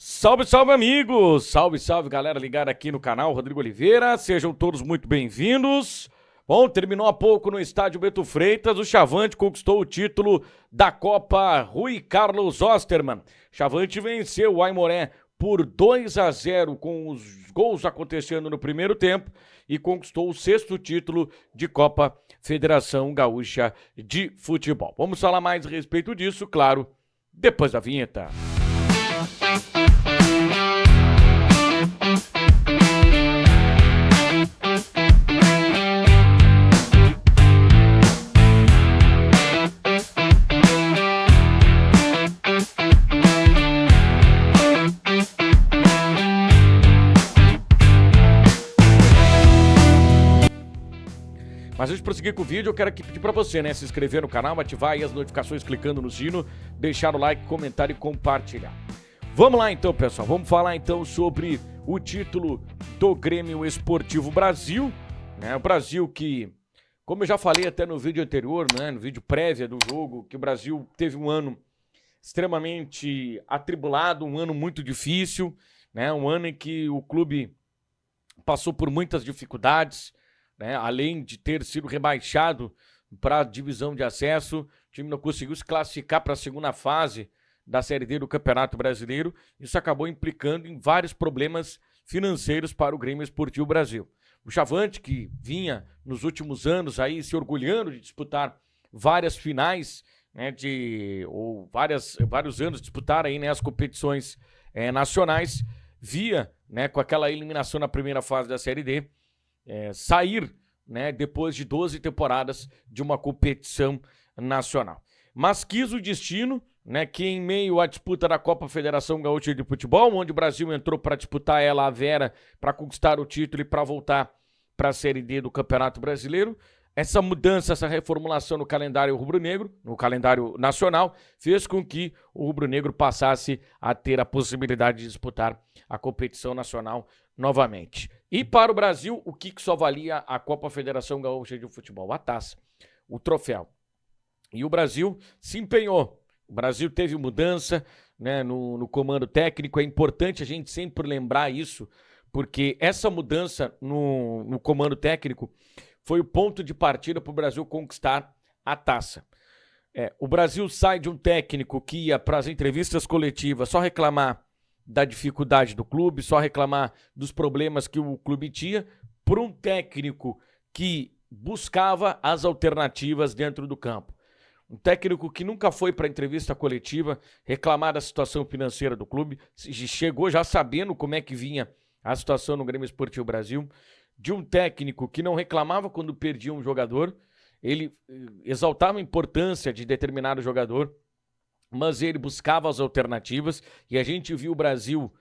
Salve, salve, amigos! Salve, salve, galera ligada aqui no canal Rodrigo Oliveira. Sejam todos muito bem-vindos. Bom, terminou há pouco no estádio Beto Freitas. O Chavante conquistou o título da Copa Rui Carlos Osterman. Chavante venceu o Aimoré por 2-0 com os gols acontecendo no primeiro tempo e conquistou o 6º título de Copa Federação Gaúcha de Futebol. Vamos falar mais a respeito disso, claro, depois da vinheta. Mas antes de prosseguir com o vídeo, eu quero aqui pedir para você, né, se inscrever no canal, ativar aí as notificações clicando no sino, deixar o like, comentar e compartilhar. Vamos lá então, pessoal, vamos falar então sobre o título do Grêmio Esportivo Brasil, né, o Brasil que, como eu já falei até no vídeo anterior, né, no vídeo prévio do jogo, que o Brasil teve um ano extremamente atribulado, um ano muito difícil, né, um ano em que o clube passou por muitas dificuldades, né, além de ter sido rebaixado para a divisão de acesso, o time não conseguiu se classificar para a segunda fase da Série D do Campeonato Brasileiro. Isso acabou implicando em vários problemas financeiros para o Grêmio Esportivo Brasil. O Chavante, que vinha nos últimos anos aí se orgulhando de disputar várias finais, né, vários anos disputar aí, né, as competições nacionais, via, né, com aquela eliminação na primeira fase da Série D, sair, né, depois de 12 temporadas de uma competição nacional. Mas quis o destino, né, que em meio à disputa da Copa Federação Gaúcha de Futebol, onde o Brasil entrou para disputar ela a Vera, para conquistar o título e para voltar para a Série D do Campeonato Brasileiro, essa mudança, essa reformulação no calendário rubro-negro, no calendário nacional, fez com que o rubro-negro passasse a ter a possibilidade de disputar a competição nacional novamente. E para o Brasil, o que só valia a Copa Federação Gaúcha de Futebol? A taça, o troféu. E o Brasil se empenhou. O Brasil teve mudança, né, no comando técnico. É importante a gente sempre lembrar isso, porque essa mudança no comando técnico foi o ponto de partida para o Brasil conquistar a taça. O Brasil sai de um técnico que ia para as entrevistas coletivas só reclamar da dificuldade do clube, só reclamar dos problemas que o clube tinha, por um técnico que buscava as alternativas dentro do campo. Um técnico que nunca foi para a entrevista coletiva reclamar da situação financeira do clube, chegou já sabendo como é que vinha a situação no Grêmio Esportivo Brasil, de um técnico que não reclamava quando perdia um jogador, ele exaltava a importância de determinado jogador, mas ele buscava as alternativas e a gente viu o Brasil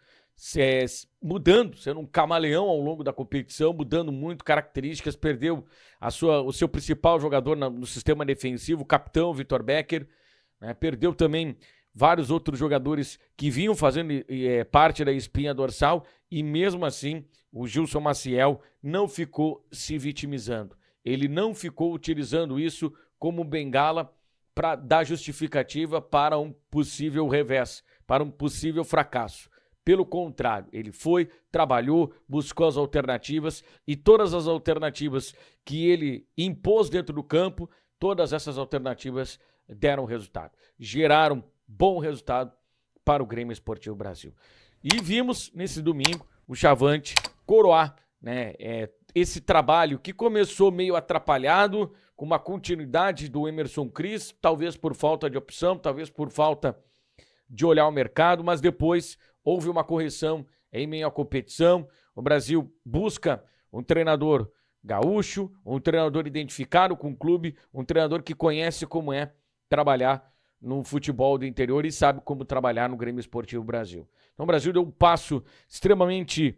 mudando, sendo um camaleão ao longo da competição, mudando muito características, perdeu o seu principal jogador no sistema defensivo, o capitão Vitor Becker, né, perdeu também vários outros jogadores que vinham fazendo parte da espinha dorsal e mesmo assim o Gilson Maciel não ficou se vitimizando, ele não ficou utilizando isso como bengala para dar justificativa para um possível revés, para um possível fracasso. Pelo contrário, ele foi, trabalhou, buscou as alternativas e todas as alternativas que ele impôs dentro do campo, todas essas alternativas deram resultado, geraram bom resultado para o Grêmio Esportivo Brasil. E vimos nesse domingo o Chavante coroar, né, esse trabalho que começou meio atrapalhado, com uma continuidade do Emerson Cris, talvez por falta de opção, talvez por falta de olhar o mercado, mas depois houve uma correção em meio à competição. O Brasil busca um treinador gaúcho, um treinador identificado com o clube, um treinador que conhece como é trabalhar no futebol do interior e sabe como trabalhar no Grêmio Esportivo Brasil. Então o Brasil deu um passo extremamente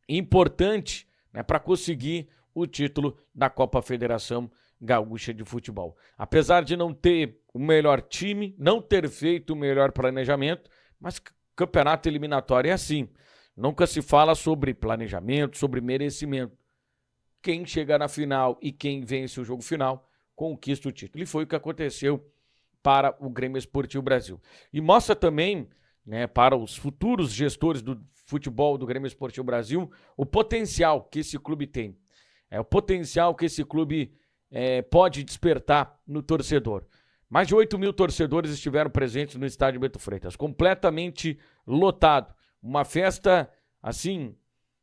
importante, né, para conseguir o título da Copa Federação Gaúcha de Futebol. Apesar de não ter o melhor time, não ter feito o melhor planejamento, mas campeonato eliminatório é assim. Nunca se fala sobre planejamento, sobre merecimento. Quem chega na final e quem vence o jogo final conquista o título. E foi o que aconteceu para o Grêmio Esportivo Brasil. E mostra também, né, para os futuros gestores do futebol do Grêmio Esportivo Brasil, o potencial que esse clube tem. O potencial que esse clube pode despertar no torcedor. Mais de 8 mil torcedores estiveram presentes no estádio Bento Freitas, completamente lotado. Uma festa, assim,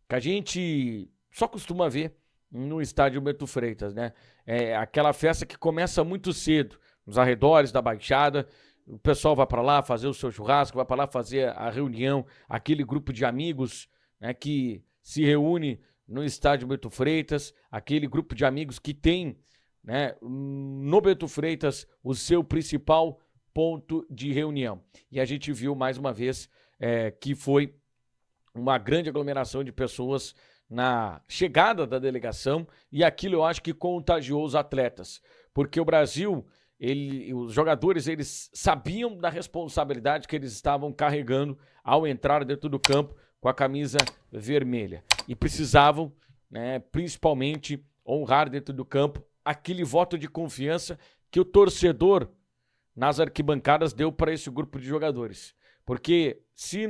que a gente só costuma ver no estádio Bento Freitas, né? É aquela festa que começa muito cedo, nos arredores da Baixada. O pessoal vai para lá fazer o seu churrasco, vai para lá fazer a reunião, aquele grupo de amigos, né, que se reúne no estádio Bento Freitas, aquele grupo de amigos que tem, né, no Bento Freitas o seu principal ponto de reunião. E a gente viu mais uma vez que foi uma grande aglomeração de pessoas na chegada da delegação, e aquilo eu acho que contagiou os atletas, porque o Brasil, os jogadores, eles sabiam da responsabilidade que eles estavam carregando ao entrar dentro do campo com a camisa vermelha, e precisavam, né, principalmente honrar dentro do campo aquele voto de confiança que o torcedor nas arquibancadas deu para esse grupo de jogadores. Porque se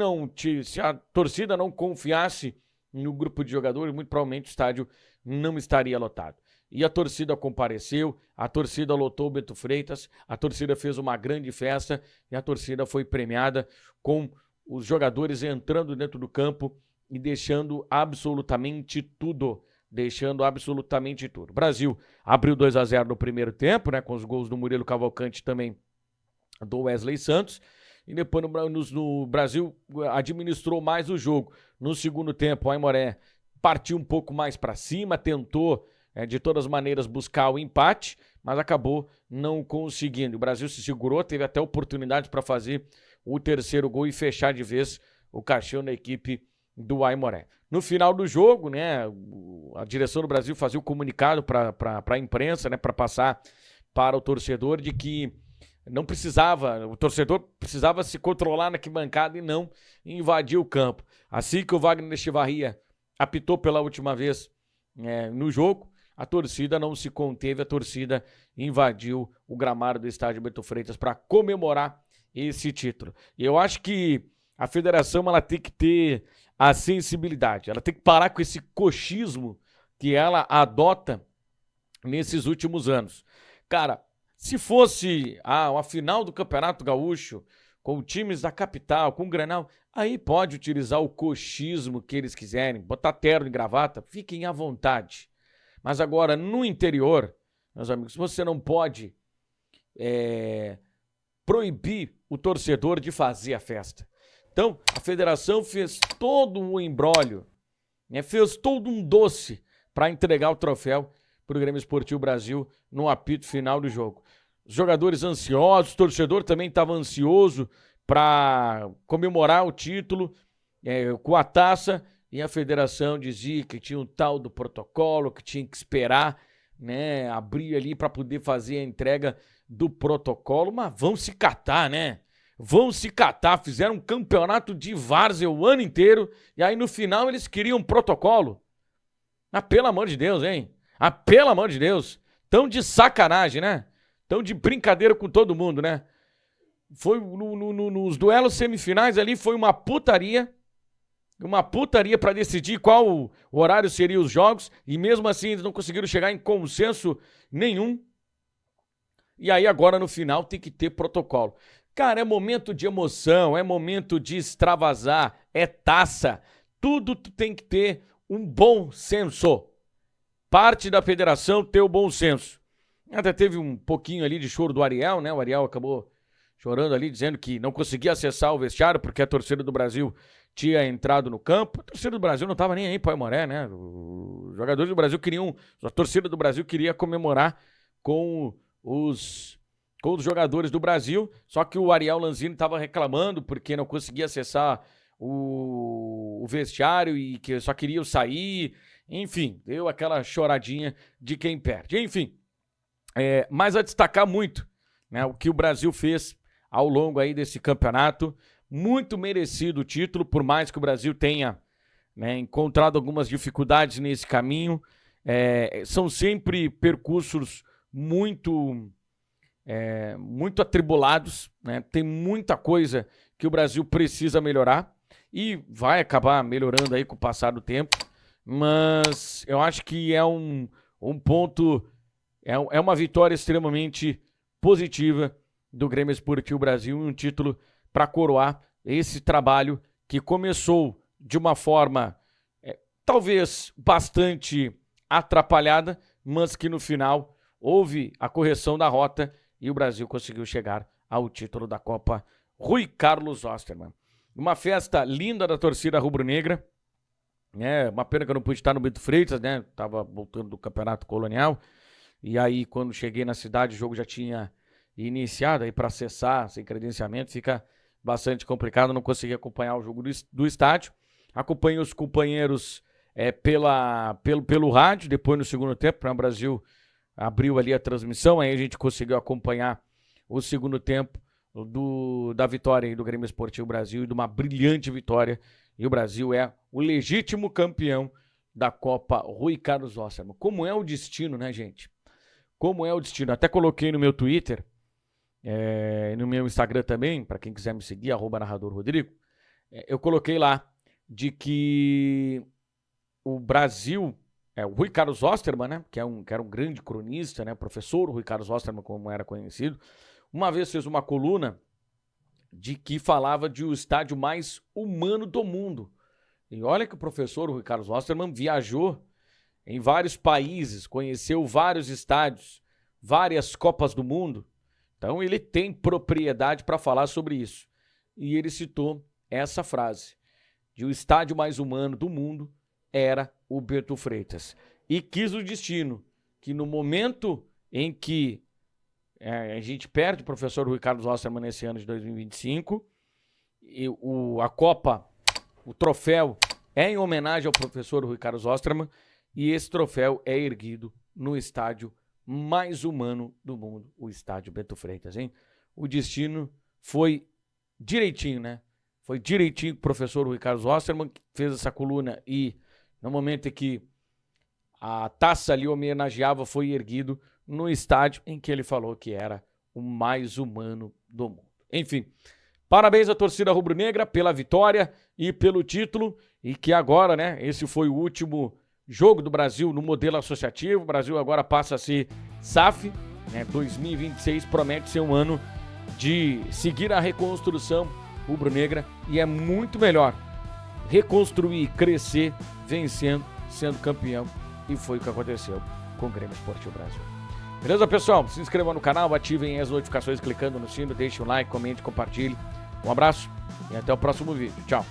a torcida não confiasse no grupo de jogadores, muito provavelmente o estádio não estaria lotado. E a torcida compareceu, a torcida lotou o Bento Freitas, a torcida fez uma grande festa e a torcida foi premiada com os jogadores entrando dentro do campo e deixando absolutamente tudo. O Brasil abriu 2-0 no primeiro tempo, né, com os gols do Murilo Cavalcante, também do Wesley Santos. E depois no Brasil administrou mais o jogo. No segundo tempo, o Aimoré partiu um pouco mais para cima, tentou de todas as maneiras buscar o empate, mas acabou não conseguindo. O Brasil se segurou, teve até oportunidade para fazer o terceiro gol e fechar de vez o caixão da equipe do Aimoré. No final do jogo, né, a direção do Brasil fazia o comunicado para a imprensa, né, para passar para o torcedor de que o torcedor precisava se controlar na arquibancada e não invadir o campo. Assim que o Wagner Echevarria apitou pela última vez no jogo, a torcida não se conteve, a torcida invadiu o gramado do estádio Bento Freitas para comemorar esse título. E eu acho que a federação, ela tem que ter a sensibilidade, ela tem que parar com esse coxismo que ela adota nesses últimos anos. Cara, se fosse uma final do Campeonato Gaúcho, com times da capital, com o Grenal, aí pode utilizar o coxismo que eles quiserem, botar terno e gravata, fiquem à vontade. Mas agora, no interior, meus amigos, você não pode proibir o torcedor de fazer a festa. Então, a federação fez todo um imbróglio, né, fez todo um doce para entregar o troféu para o Grêmio Esportivo Brasil no apito final do jogo. Os jogadores ansiosos, o torcedor também estava ansioso para comemorar o título com a taça, e a federação dizia que tinha um tal do protocolo, que tinha que esperar, né, abrir ali para poder fazer a entrega do protocolo. Mas vão se catar, né? Vão se catar, fizeram um campeonato de várzea o ano inteiro e aí no final eles queriam um protocolo. Ah, pelo amor de Deus, hein? Ah, pelo amor de Deus. Tão de sacanagem, né? Tão de brincadeira com todo mundo, né? Foi nos duelos semifinais ali, foi uma putaria para decidir qual o horário seriam os jogos, e mesmo assim eles não conseguiram chegar em consenso nenhum. E aí agora no final tem que ter protocolo. Cara, é momento de emoção, é momento de extravasar, é taça. Tudo tem que ter um bom senso. Parte da federação ter o bom senso. Até teve um pouquinho ali de choro do Ariel, né? O Ariel acabou chorando ali, dizendo que não conseguia acessar o vestiário porque a torcida do Brasil tinha entrado no campo. A torcida do Brasil não estava nem aí para o Aimoré, né? Os jogadores do Brasil a torcida do Brasil queria comemorar com os jogadores do Brasil, só que o Ariel Lanzini estava reclamando porque não conseguia acessar o vestiário e que só queria sair. Enfim, deu aquela choradinha de quem perde. Enfim, mas a destacar muito, né, o que o Brasil fez ao longo aí desse campeonato. Muito merecido o título, por mais que o Brasil tenha, né, encontrado algumas dificuldades nesse caminho. São sempre percursos muito atribulados, né? Tem muita coisa que o Brasil precisa melhorar e vai acabar melhorando aí com o passar do tempo, mas eu acho que é um ponto, é uma vitória extremamente positiva do Grêmio Esportivo Brasil e um título para coroar esse trabalho que começou de uma forma talvez bastante atrapalhada, mas que no final houve a correção da rota e o Brasil conseguiu chegar ao título da Copa Rui Carlos Ostermann. Uma festa linda da torcida rubro-negra, né? Uma pena que eu não pude estar no Bento Freitas, né? Tava voltando do Campeonato Colonial, e aí quando cheguei na cidade o jogo já tinha iniciado, aí para acessar sem credenciamento fica bastante complicado, não consegui acompanhar o jogo do estádio. Acompanhei os companheiros pelo rádio, depois no segundo tempo, o Brasil abriu ali a transmissão, aí a gente conseguiu acompanhar o segundo tempo da vitória aí do Grêmio Esportivo Brasil e de uma brilhante vitória, e o Brasil é o legítimo campeão da Copa Rui Carlos Ostermann. Como é o destino, né, gente? Como é o destino? Até coloquei no meu Twitter, no meu Instagram também, para quem quiser me seguir, @narradorrodrigo, eu coloquei lá de que o Brasil, o Rui Carlos Ostermann, né, que era um grande cronista, né, professor Rui Carlos Ostermann, como era conhecido, uma vez fez uma coluna de que falava de o estádio mais humano do mundo. E olha que o professor Rui Carlos Ostermann viajou em vários países, conheceu vários estádios, várias Copas do Mundo. Então ele tem propriedade para falar sobre isso. E ele citou essa frase, de o estádio mais humano do mundo era o Bento Freitas. E quis o destino que no momento em que a gente perde o professor Rui Carlos Ostermann nesse ano de 2025, e a Copa, o troféu é em homenagem ao professor Rui Carlos Ostermann, e esse troféu é erguido no estádio mais humano do mundo, o estádio Bento Freitas, hein? O destino foi direitinho, né? Foi direitinho que o professor Rui Carlos Ostermann fez essa coluna, e no momento em que a taça ali homenageava, foi erguido no estádio em que ele falou que era o mais humano do mundo. Enfim, parabéns à torcida rubro-negra pela vitória e pelo título, e que agora, né, esse foi o último jogo do Brasil no modelo associativo. O Brasil agora passa a ser SAF, né? 2026 promete ser um ano de seguir a reconstrução rubro-negra, e é muito melhor reconstruir, crescer, vencendo, sendo campeão, e foi o que aconteceu com o Grêmio Esportivo Brasil. Beleza, pessoal? Se inscrevam no canal, ativem as notificações clicando no sino, deixem um like, comente, compartilhe. Um abraço e até o próximo vídeo. Tchau!